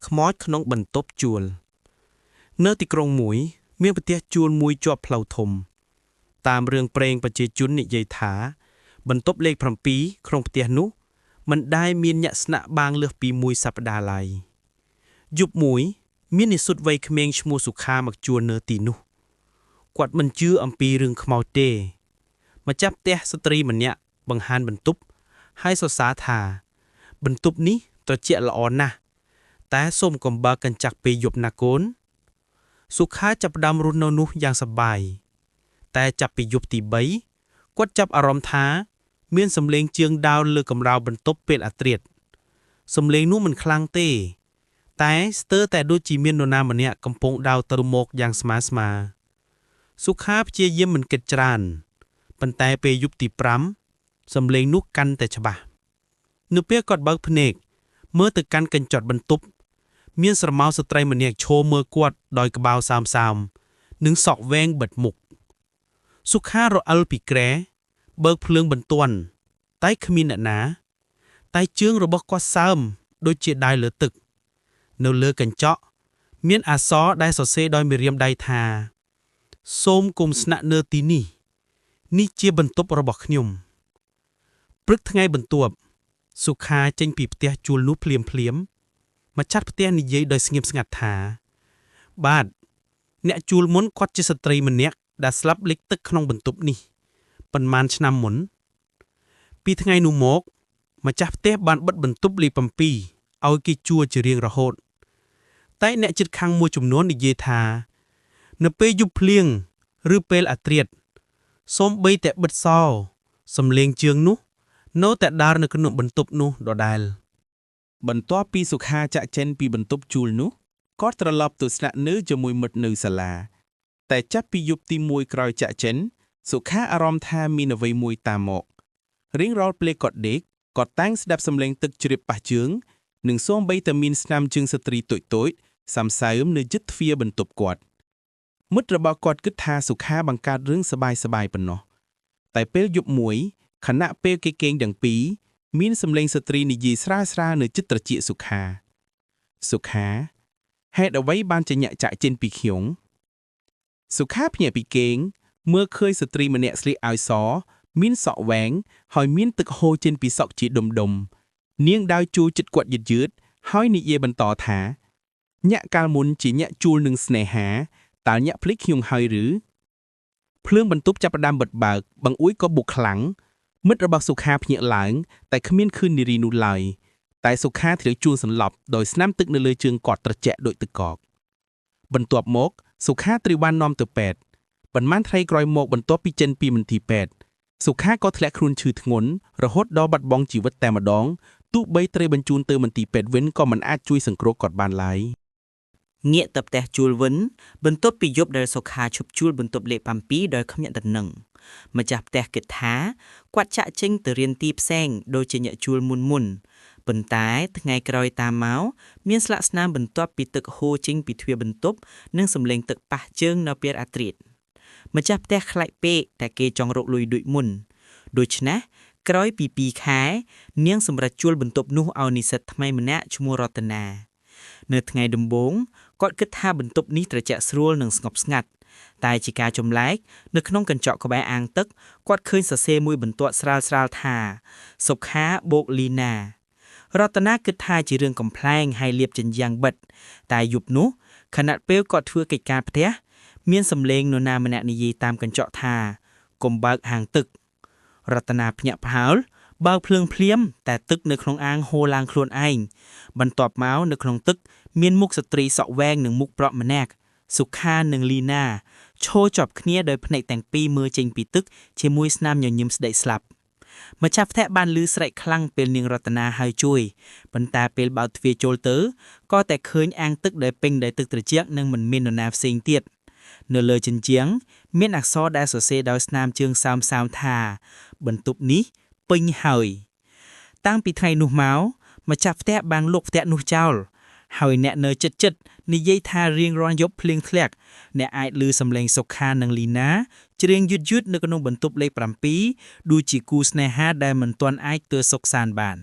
ខ្មោចក្នុងបន្ទប់ជួលនៅទីក្រុងមួយមានប្រទេសជួលមួយជាប់ផ្លូវធំតាមរឿងព្រេងប្រជាជននិយាយថាបន្ទប់លេខ7ក្នុងផ្ទះនោះមិនដែលមានអ្នកស្នាក់បាងលើសពីមួយសប្តាហ៍ឡើយយប់មួយមាននិស្សិតវ័យក្មេងឈ្មោះសុខាមកជួលនៅទីនោះគាត់មិនជឿអំពីរឿងខ្មោចទេម្ចាស់ផ្ទះស្ត្រីម្នាក់បង្ហាញបន្ទប់ហើយសរសើរថាបន្ទប់នេះត្រជាក់ល្អណាស់តែសូមកុំបើកកញ្ចក់ពេលយប់ណាកូនសុខាចាប់ផ្ដើមរស់នៅនោះយ៉ាងសប្បាយតែចាប់ពីយប់ទី3គាត់ចាប់អារម្មណ៍ថាមានសំឡេងជើងដាវលើកម្រាលបន្ទប់ពេលអាធ្រាត្រសំឡេងនោះមិនខ្លាំងទេតែស្ទើរតែដូចជាមាននរណាម្នាក់កំពុងដាវទៅមកយ៉ាងស្មើសុខាព្យាយាមមិនគិតច្រើនប៉ុន្តែពេលយប់ទី5សំឡេងនោះកាន់តែច្បាស់នៅពេលគាត់បើកភ្នែកមើលទៅកាន់កញ្ចក់បន្ទប់មានស្រមោលស្ត្រីម្នាក់ឈរមើលគាត់ដោយក្បាលសើមនិងសក់វែងបិទមុខសុខារអិលពីគ្រែបើកភ្លើងបន្ទាន់តែគ្មានអ្នកណាតែជើងរបស់គាត់សើមដូចជាដាវលើទឹកនៅលើកញ្ចក់មានអក្សរដែលសរសេរដោយម្រាមដៃថាសូមកុំស្នាក់នៅទីនេះនេះជាបន្ទប់របស់ខ្ញុំព្រឹកថ្ងៃបន្ទាប់សុខាចេញពីផ្ទះជួលនោះភ្លាមម្ចាស់ផ្ទះនិយាយដោយស្ងៀមស្ងាត់ថាបាទអ្នកជួលមុនគាត់ជាស្ត្រីម្នាក់ដែលស្លាប់លិចទឹកក្នុងបន្ទប់នេះប៉ុន្មានឆ្នាំមុនពីថ្ងៃនោះមកម្ចាស់ផ្ទះបានបិទបន្ទប់លេខ7ឲ្យគេជួលជារៀងរហូតតែអ្នកជិតខាងមួយចំនួននិយាយថានៅពេលយប់ភ្លៀងឬពេលអាធ្រាត្រសូម្បីតែបិទសោសំឡេងជើងនោះនៅតែដើរនៅក្នុងបន្ទប់នោះដដែលបន្ទាប់ពីសុខាចាក់ចេញពីបន្ទប់ជួលនោះគាត់ត្រឡប់ទៅស្នាក់នៅជាមួយមិត្តនៅសាលាតែចាប់ពីយប់ទី1ក្រោយចាក់ចេញសុខាអារម្មណ៍ថាមានអ្វីមួយតាមមករៀងរាល់ពេលគាត់ដេកគាត់តែងស្ដាប់សំឡេងទឹកជ្រាបប៉ះជើងនិងសូម្បីតែមានស្នាមជើងស្ត្រីតូចសាំសើមនៅជិតទ្វារបន្ទប់គាត់មិត្តរបស់គាត់គិតថាសុខាបង្កើតរឿងសប្បាយប៉ុណ្ណោះតែពេលយប់មួយខណៈពេលគេគេងទាំងពីរមានសំឡេងស្ត្រីនិយាយស្រាលនៅជិតត្រចៀកសុខាហេតុអ្វីបានជាញាក់ចាក់ចេញពីខ្ញុំសុខាភ្ញាក់ពីគេងមើលឃើញស្ត្រីម្នាក់ស្លៀកអាវសមានសក់វែងហើយមានទឹកហូរចេញពីសក់ជាដុំនាងដើរជួលចិត្តគាត់យឺតហើយនិយាយបន្តថាញាក់កាលមុនជាញាក់ជួលនឹងស្នេហាតើញាក់ភ្លេចខ្ញុំហើយឬភ្លើងបន្ទប់ចាប់ផ្ដើមបិទបើកបង្អួចក៏បុកខ្លាំងមិត្តរបស់សុខាភ្ញាក់ឡើងតែគ្មានឃើញនារីនោះឡើយតែសុខាត្រូវជួលសន្លប់ដោយស្នាមទឹកនៅលើជើងគាត់ត្រជាក់ដូចទឹកកកបន្ទាប់មកសុខាត្រូវបាននាំទៅពេទ្យប៉ុន្មានថ្ងៃក្រោយមកបន្ទាប់ពីចេញពីមន្ទីរពេទ្យសុខាក៏ធ្លាក់ខ្លួនឈឺធ្ងន់រហូតដល់បាត់បង់ជីវិតតែម្ដងទោះបីត្រូវបញ្ជូនទៅមន្ទីរពេទ្យវិញក៏មិនអាចជួយសង្គ្រោះគាត់បានឡើយងាកទៅផ្ទះជួលវិញបន្ទាប់ពីយប់ដែលសុខាឈប់ជួលបន្ទប់លេខ7ដោយគ្មានដំណឹងម្ចាស់ផ្ទះគិតថាគាត់ចាក់ចេញទៅរៀនទីផ្សេងដូចជាអ្នកជួលមុនប៉ុន្តែថ្ងៃក្រោយតាមមកមានស្លាកស្នាមបន្ទាប់ពីទឹកហូរចេញពីទ្វារបន្ទប់និងសំឡេងទឹកប៉ះជើងនៅពេលអាធ្រាត្រម្ចាស់ផ្ទះខ្លាចពេកតែគេចង់រកលុយដូចមុនដូច្នេះក្រោយពី2ខែនាងសម្រេចជួលបន្ទប់នោះឲ្យនិស្សិតថ្មីម្នាក់ឈ្មោះរតនានៅថ្ងៃដំបូងគាត់គិតថាបន្ទប់នេះត្រជាក់ស្រួលនិងស្ងប់ស្ងាត់តែជាការចម្លែកនៅក្នុងកញ្ចក់ក្បែរអាងទឹកគាត់ឃើញសរសេរមួយបន្ទាត់ស្រាលថាសុខាបូកលីណារតនាគិតថាជារឿងកំ pl ែងហើយលាបចិញ្ចាំងបិទតែយប់នោះខណៈពេលគាត់ធ្វើកិច្ចការផ្ទះមានសំឡេងនរណាម្នាក់និយាយតាមកញ្ចក់ថាកុំបើកហាងទឹករតនាភ្ញាក់ផ្អើលបើកភ្លើងភ្លាមតែទឹកនៅក្នុងអាងហូរឡើងខ្លួនឯងបន្ទាប់មកនៅក្នុងទឹកមានមុខស្ត្រីសក់វែងនិងមុខប្រក់ម្នាក់សុខានិងលីណាឈរជាប់គ្នាដោយភ្នែកទាំងពីរមើលចេញពីទឹកជាមួយស្នាមញញឹមស្ដេកស្លាប់ម្ចាស់ផ្ទះបានឮស្រែកខ្លាំងពេលនាងរតនាហៅជួយប៉ុន្តែពេលបើកទ្វារចូលទៅក៏តែឃើញអាងទឹកដែលពេញដោយទឹកត្រជាក់និងមិនមាននរណាផ្សេងទៀតនៅលើជញ្ជាំងមានអក្សរដែលសរសេរដោយស្នាមជើងសើមថាបន្ទប់នេះពេញហើយតាំងពីថ្ងៃនោះមកម្ចាស់ផ្ទះបានលុកផ្ទះនោះចោលហើយអ្នកនៅជិតនិយាយថារៀងរាល់យប់ភ្លៀងធ្លាក់អ្នកអាចឮសំឡេងសុខានិងលីណាច្រៀងយឺតនៅក្នុងបន្ទប់លេខ7ដូចជាគូស្នេហាដែលមិនទាន់អាចទើសុខសាន្តបាន